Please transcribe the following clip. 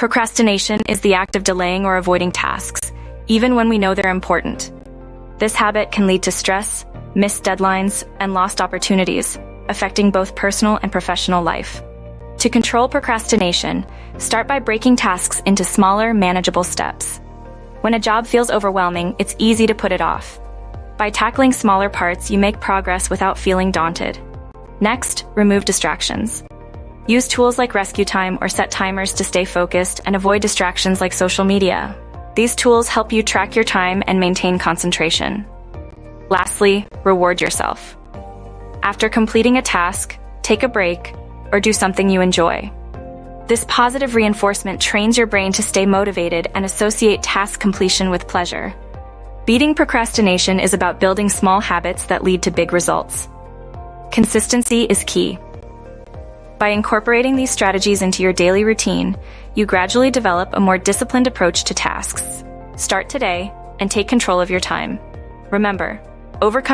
Procrastination is the act of delaying or avoiding tasks, even when we know they're important. This habit can lead to stress, missed deadlines, and lost opportunities, affecting both personal and professional life. To control procrastination, start by breaking tasks into smaller, manageable steps. When a job feels overwhelming, it's easy to put it off. By tackling smaller parts, you make progress without feeling daunted. Next, remove distractions. Use tools like rescue time or set timers to stay focused and avoid distractions like social media. These tools help you track your time and maintain concentration. Lastly, reward yourself. After completing a task, take a break or do something you enjoy. This positive reinforcement trains your brain to stay motivated and associate task completion with pleasure. Beating procrastination is about building small habits that lead to big results. Consistency is key. By incorporating these strategies into your daily routine, you gradually develop a more disciplined approach to tasks. Start today and take control of your time. Remember, overcoming